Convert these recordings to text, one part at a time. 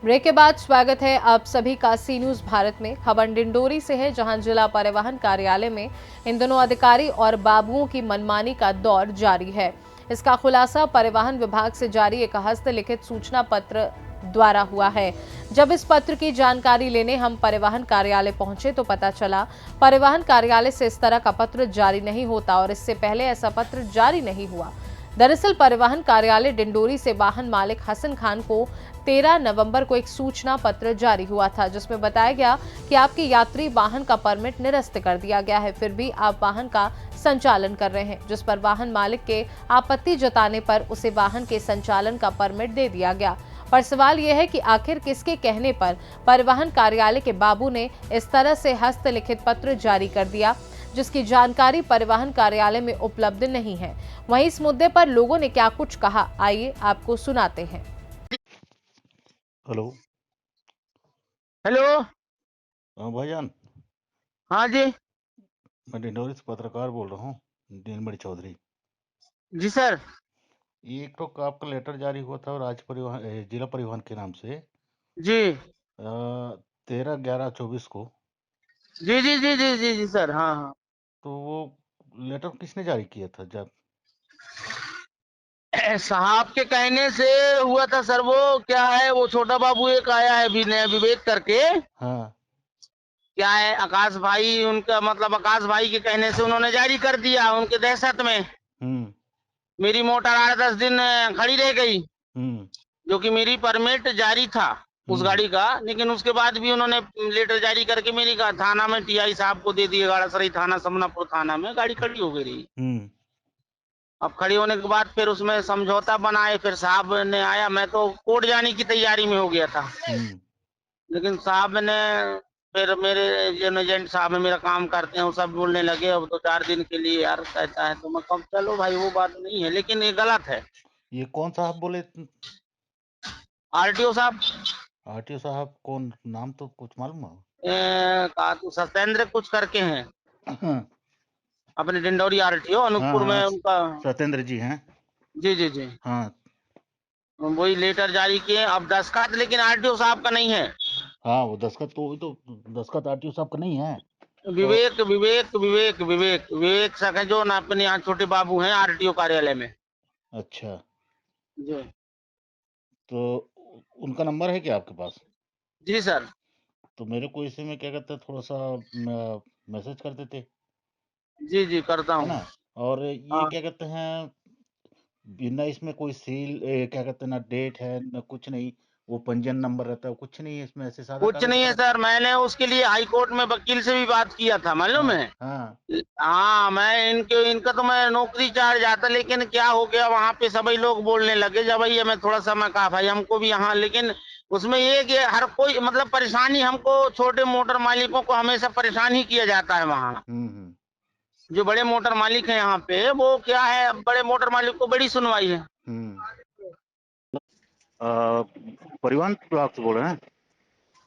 Break के बाद स्वागत है आप सभी का सी न्यूज भारत में। खबर डिंडोरी से है, जहां जिला परिवहन कार्यालय में इन दोनों अधिकारी और बाबुओं की मनमानी का दौर जारी है। इसका खुलासा परिवहन विभाग से जारी एक हस्तलिखित सूचना पत्र द्वारा हुआ है। जब इस पत्र की जानकारी लेने हम परिवहन कार्यालय पहुंचे तो पता चला परिवहन कार्यालय से इस तरह का पत्र जारी नहीं होता और इससे पहले ऐसा पत्र जारी नहीं हुआ। दरअसल परिवहन कार्यालय डिंडोरी से वाहन मालिक हसन खान को 13 नवंबर को एक सूचना पत्र जारी हुआ था, जिसमें बताया गया कि आपके यात्री वाहन का परमिट निरस्त कर दिया गया है, फिर भी आप वाहन का संचालन कर रहे हैं। जिस पर वाहन मालिक के आपत्ति जताने पर उसे वाहन के संचालन का परमिट दे दिया गया। पर सवाल यह है कि आखिर किसके कहने पर परिवहन कार्यालय के बाबू ने इस तरह से हस्तलिखित पत्र जारी कर दिया, जिसकी जानकारी परिवहन कार्यालय में उपलब्ध नहीं है। वहीं इस मुद्दे पर लोगों ने क्या कुछ कहा, आइए आपको सुनाते हैं। हेलो। हेलो। हाँ भाईजान, हाँ जी। मैं डिंडोरी से पत्रकार बोल रहा हूँ, नीलमणि चौधरी। जी सर। ये एक तो आपका लेटर जारी हुआ था राज्य परिवहन जिला परिवहन के नाम से जी 13/11/24 को। जी जी जी जी जी जी सर। हाँ हाँ। तो वो लेटर किसने जारी किया था जब? साहब के कहने से हुआ था सर। वो क्या है, वो छोटा बाबू एक आया है विनय विवेक करके। हाँ। क्या है, आकाश भाई उनका मतलब आकाश भाई के कहने से उन्होंने जारी कर दिया। उनके दहशत में हम्म मेरी मोटर 8-10 दिन खड़ी रह गई, हम्म जो कि मेरी परमिट जारी था उस हम्म गाड़ी का। लेकिन उसके बाद भी उन्होंने लेटर जारी करके मेरी थाना में टीआई साहब को दे दिए। गाड़ासराय थाना, समनापुर थाना में गाड़ी खड़ी हो गई रही। हम्म अब खड़ी होने के बाद फिर उसमें समझौता बनाए, फिर साहब ने आया। मैं तो कोर्ट जाने की तैयारी में हो गया था, हम्म लेकिन साहब ने फिर मेरे जो एजेंट साहब में मेरा काम करते हैं वो सब बोलने लगे अब तो 4 दिन के लिए यार कहता है। तो मैं कब, चलो भाई वो बात नहीं है, लेकिन ये गलत है। ये कौन साहब बोले? आरटीओ साहब, आरटीओ साहब कौन? नाम तो कुछ मालूम है? कहा तो सत्येंद्र कुछ करके हैं, हाँ अपने डिंडौरी आरटीओ हाँ अनूपपुर हाँ, में उनका। सत्येंद्र जी हैं। जी जी जी। हाँ वही लेटर जारी किए। अब दस्खत लेकिन आरटीओ साहब का नहीं है। हाँ, वो दस्खत तो वही तो, दस्खत आरटीओ साहब का नहीं है। तो विवेक विवेक विवेक विवेक विवेक सर है, जो ना अपने यहाँ छोटे बाबू हैं आरटीओ कार्यालय में। अच्छा, जी तो उनका नंबर है क्या आपके पास? जी सर। तो मेरे को इसी में क्या कहते हैं, थोड़ा सा मैसेज कर देते, जी जी करता है हूँ। ना? और ये हाँ, क्या कहते हैं, बिना इसमें कोई सील क्या कहते हैं, ना डेट है ना कुछ नहीं, वो पंजीयन नंबर रहता है, कुछ नहीं है इसमें, ऐसे सादा कुछ कागज नहीं पर है सर। मैंने उसके लिए हाई कोर्ट में वकील से भी बात किया था, मालूम हाँ है। हाँ हाँ, मैं इनका तो मैं नौकरी चाह जाता, लेकिन क्या हो गया वहाँ पे सभी लोग बोलने लगे। जब भैया मैं थोड़ा सा मैं कहा भाई हमको भी यहाँ, लेकिन उसमें ये कि हर कोई मतलब परेशानी, हमको छोटे मोटर मालिकों को हमेशा परेशान ही किया जाता है वहाँ। हम्म। जो बड़े मोटर मालिक हैं यहाँ पे, वो क्या है, बड़े मोटर मालिक को बड़ी सुनवाई है। हम्म परिवहन विभाग से बोल रहे हैं?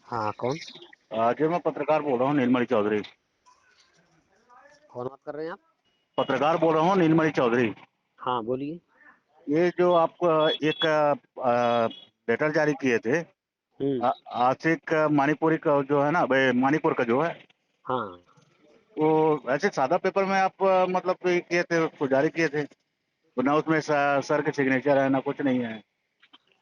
हाँ, कौन? जी, मैं पत्रकार बोल रहा हूँ, नीलमणि चौधरी। कौन बात कर रहे हैं आप? पत्रकार बोल रहा हूँ, नीलमणि चौधरी। हाँ, बोलिए। ये जो आप एक लेटर जारी किए थे, हुँ, आशिक मानीपुरी का जो है ना भाई, मानीपुर का जो है, हाँ, वो ऐसे सादा पेपर में आप मतलब ये किए थे, उसको जारी किए थे, तो ना उसमें सर के सिग्नेचर है ना कुछ नहीं है।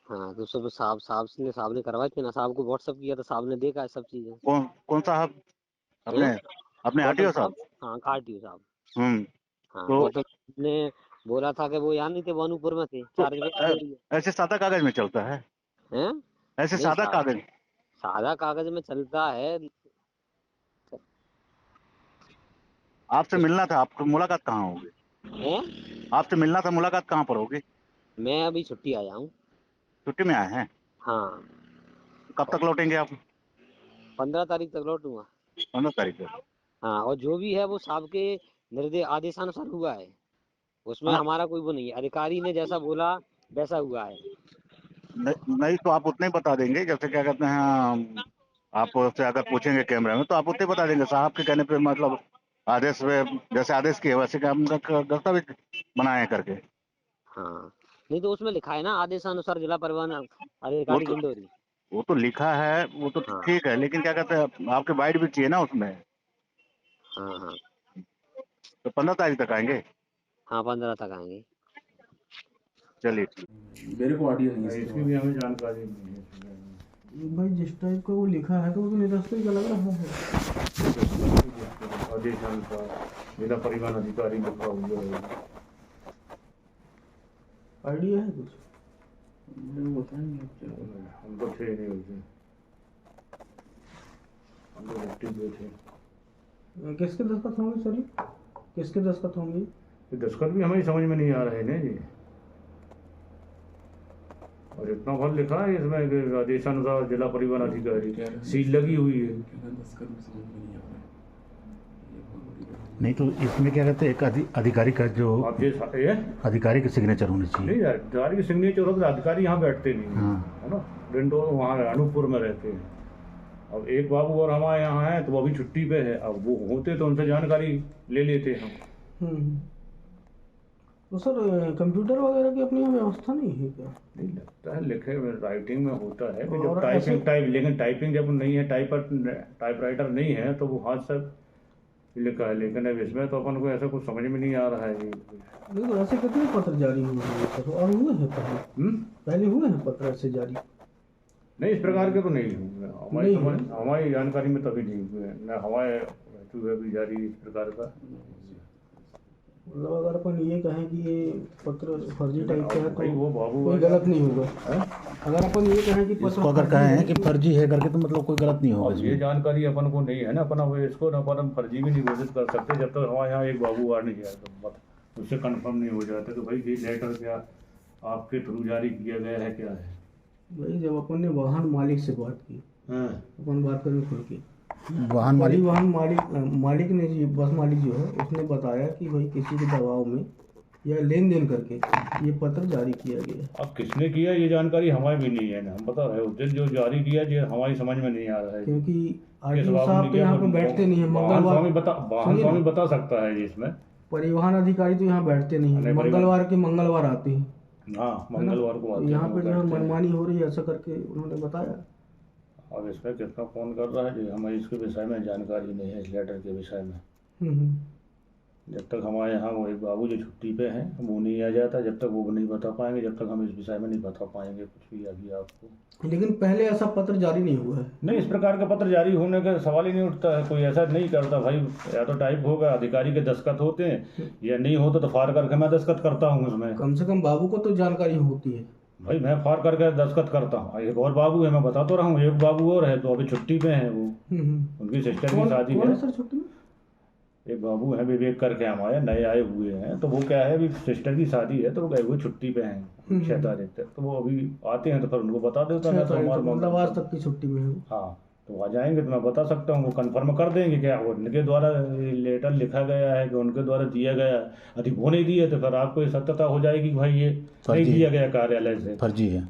हाँ, तो सब साहब ने करवाई थी ना, साहब को व्हाट्सएप किया तो साहब ने देखा है सब चीज़ें। कौन कौन साहब? हैं? अपने अपने गौतम आरटीओ साहब? साहब, हाँ, कार्टियो साहब। हम्म हाँ, तो गौतम ने बोला था कि वो यहाँ नहीं थे, वो अनूपपुर में थे, तो 4 जगह डिंडोरी है। ऐसे सादा कागज में चलता है? हैं? ऐसे नहीं, सादा कागज? सादा कागज़ में चलता है। आपसे उस मिलना था, आपको मुलाकात कहाँ होगी? हैं? आपसे मिलना था, मुलाकात कहाँ पर होगी? मैं अभी छुट्टी आया हूँ। छुट्टी में आए हैं? हाँ, कब तक लौटेंगे आप? 15 तारीख तक लौटूँगा। 15 तारीख को? हाँ, और जो भी है वो साहब के आदेशानुसार हुआ है। उसमें हाँ, हमारा कोई वो नहीं है, अधिकारी ने जैसा बोला वैसा हुआ है। नहीं तो आप उतना ही बता देंगे, जैसे क्या कहते हैं, आप उससे अगर पूछेंगे कैमरे में तो आप उतने ही बता देंगे, साहब के कहने पे मतलब आदेश पे, जैसे आदेश किए वैसे काम का दस्तावेज बनाए करके। हाँ, नहीं तो उसमें लिखा है ना, आदेशानुसार जिला परिवहन वो अधिकारी तो डिंडोरी। वो तो लिखा है, वो तो हाँ ठीक है, लेकिन क्या कहते हैं आपके बाइट भी चाहिए ना उसमें। हाँ हाँ तो 15 तारीख तक आएंगे। हाँ 15 तक आएंगे। चलिए ठीक। मेरे को ऑडियो नहीं है इसकी भी हमें जानकारी नहीं है। भाई जिस टाइप का वो लिखा है तो वो तो निरस्ते का लग रहा है। आदेशानुसार जिला परिवहन अधिकारी लिखा हुआ है। आइडिया है कुछ? मुझे पता नहीं अब क्या हमको थे नहीं उसे, हम तो एक्टिव हुए थे। किसके दस्तखत होंगे सर? किसके दस्तखत होंगे? ये दस्खत भी हमें समझ में नहीं आ रहे ना जी। और इतना भर लिखा है इसमें कि आदेशानुसार जिला परिवहन अधिकारी, सील लगी हुई है। नहीं तो इसमें क्या कहते हैं एक अधिकारी का जो आप ये अधिकारी की सिग्नेचर होनी चाहिए। नहीं यार, अधिकारी की सिग्नेचर हो तो अधिकारी यहाँ बैठते नहीं हैं, हाँ। है ना। डिंडोर वहाँ अनूपपुर में रहते हैं। अब एक बाबू और हमारे यहाँ हैं तो वो अभी छुट्टी पे है। अब वो होते तो उनसे जानकारी ले लेते हम। तो सर कंप्यूटर वगैरह की अपनी यहाँ व्यवस्था नहीं है क्या? नहीं लगता है, लिखे में राइटिंग में होता है कि और जब लेकिन टाइपिंग जब नहीं है, टाइपराइटर नहीं है तो वो हाथ से लिखा है। लेकिन अब इसमें तो अपन को ऐसा कुछ समझ में नहीं आ रहा है जी। नहीं तो ऐसे कितने पत्र जारी हुए हैं सर? और हुए हैं पहले? पहले हुए हैं पत्र ऐसे जारी? नहीं, इस प्रकार के तो नहीं हुए हमारी जानकारी में तभी नहीं हुए न हमारे भी जारी इस प्रकार का। मतलब अगर अपन ये कहें कि ये पत्र फर्जी टाइप का है भाई वो तो बाबू कोई गलत नहीं होगा। अगर अपन ये कहें कि इसको अगर कहें कि फर्जी है करके तो मतलब कोई गलत नहीं होगा अब ये इसमें। जानकारी अपन को नहीं है ना, अपन अब इसको न अपन फर्जी भी नहीं घोषित कर सकते जब तक हमारे यहाँ एक बाबू आ नहीं जाए तो उससे कंफर्म नहीं हो जाते। तो भाई ये लेटर क्या आपके थ्रू जारी किया गया है क्या है? भाई जब अपन ने वाहन मालिक से बात की, अपन बात करें खुल के, वाहन मालिक परिवहन मालिक ने जी, बस मालिक जो है उसने बताया कि भाई किसी के दबाव में या लेन देन करके ये पत्र जारी किया गया। अब किसने किया ये जानकारी हमारे भी नहीं है ना। हम बता रहे उस दिन जो जारी किया जो हमारी समझ में नहीं आ रहा है क्योंकि किस आरटीओ बाबू साहब ने तो किया। यहाँ पे बैठते नहीं है। वाहन स्वामी बता सकता है जी इसमें। परिवहन अधिकारी तो यहाँ बैठते नहीं है, नहीं, मंगलवार के मंगलवार आते हैं। हाँ, मंगलवार को आते हैं, यहाँ पे जो है बैठते हैं। मनमानी हो रही है ऐसा करके उन्होंने बताया। अब इसमें कितना फोन कर रहा है जी, हमें इसके विषय में जानकारी नहीं है, इस लेटर के विषय में। हम्म। जब तक हमारे यहाँ वो एक बाबू जो छुट्टी पे हैं वो नहीं आ जाता, जब तक वो नहीं बता पाएंगे, जब तक हम इस विषय में नहीं बता पाएंगे कुछ भी अभी आपको। लेकिन पहले ऐसा पत्र जारी नहीं हुआ है। नहीं, इस प्रकार का पत्र जारी होने का सवाल ही नहीं उठता है। कोई ऐसा नहीं करता भाई, या तो टाइप होगा, अधिकारी के दस्तखत होते हैं, या नहीं होता तो फाड़ करके मैं दस्तखत करता हूँ उसमें। कम से कम बाबू को तो जानकारी होती है। भाई मैं फाड़ करके दस्तखत करता हूँ। एक और बाबू है, मैं बता तो रहा हूँ, एक बाबू और है तो अभी छुट्टी पे है वो, उनकी सिस्टर की शादी कौन है। है सर छुट्टी में? एक बाबू है विवेक करके, हमारे नए आए हुए हैं। तो वो क्या है, अभी सिस्टर की शादी है तो वो गए हुए छुट्टी पे हैं 6 तारीख तक। तो वो अभी आते हैं तो फिर उनको बता देता मैं तो मतलब आज तक की छुट्टी में है। हाँ, तो आ जाएंगे तो मैं बता सकता हूँ, वो कंफर्म कर देंगे क्या उनके द्वारा लेटर लिखा गया है कि उनके द्वारा दिया गया है। यदि वो नहीं दिए तो फिर आपको ये सत्यता हो जाएगी कि भाई ये नहीं दिया गया कार्यालय से, फर्जी है।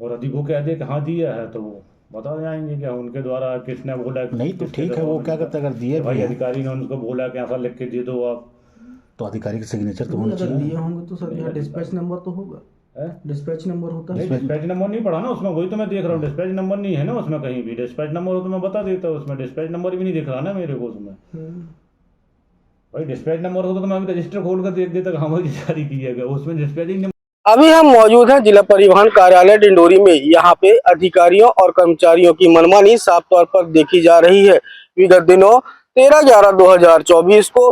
और यदि वो कह दे कि हाँ दिया है तो वो बता जाएंगे क्या उनके द्वारा किसने बोला। नहीं तो ठीक है, वो क्या करते अगर दिए भाई भी है अधिकारी ने उनको बोला कि ऐसा लिख के दे दो आप, तो अधिकारी की सिग्नेचर तो होनी अगर चाहिए। दिए होंगे तो सर यहाँ डिस्पैच नंबर तो होगा। डिस्पैच नंबर होता है। डिस्पैच नंबर नहीं पड़ा ना उसमें, वही तो मैं देख रहा हूँ। डिस्पैच नंबर नहीं है ना उसमें कहीं भी। डिस्पैच नंबर हो तो मैं बता देता, उसमें डिस्पैच नंबर भी नहीं दिख रहा ना मेरे को उसमें। भाई डिस्पैच नंबर होता तो मैं अभी रजिस्टर खोल कर देख देता कहाँ जारी किया गया, उसमें डिस्पैच नंबर। अभी हम मौजूद हैं जिला परिवहन कार्यालय डिंडोरी में। यहाँ पे अधिकारियों और कर्मचारियों की मनमानी साफ तौर पर देखी जा रही है। विगत दिनों 13/11/2024 को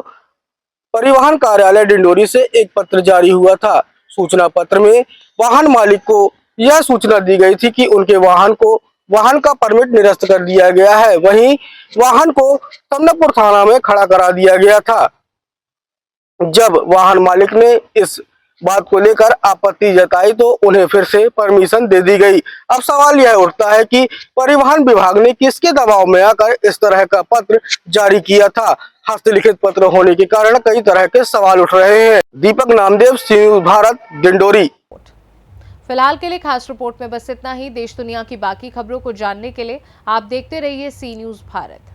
परिवहन कार्यालय डिंडोरी से एक पत्र जारी हुआ था। सूचना पत्र में वाहन मालिक को यह सूचना दी गई थी कि उनके वाहन का परमिट निरस्त कर दिया गया है। वहीं वाहन को तमनापुर थाना में खड़ा करा दिया गया था। जब वाहन मालिक ने इस बात को लेकर आपत्ति जताई तो उन्हें फिर से परमिशन दे दी गई। अब सवाल यह उठता है कि परिवहन विभाग ने किसके दबाव में आकर इस तरह का पत्र जारी किया था। हस्तलिखित पत्र होने के कारण कई तरह के सवाल उठ रहे हैं। दीपक नामदेव, सी न्यूज़ भारत, डिंडोरी। फिलहाल के लिए खास रिपोर्ट में बस इतना ही। देश दुनिया की बाकी खबरों को जानने के लिए आप देखते रहिए सी न्यूज़ भारत।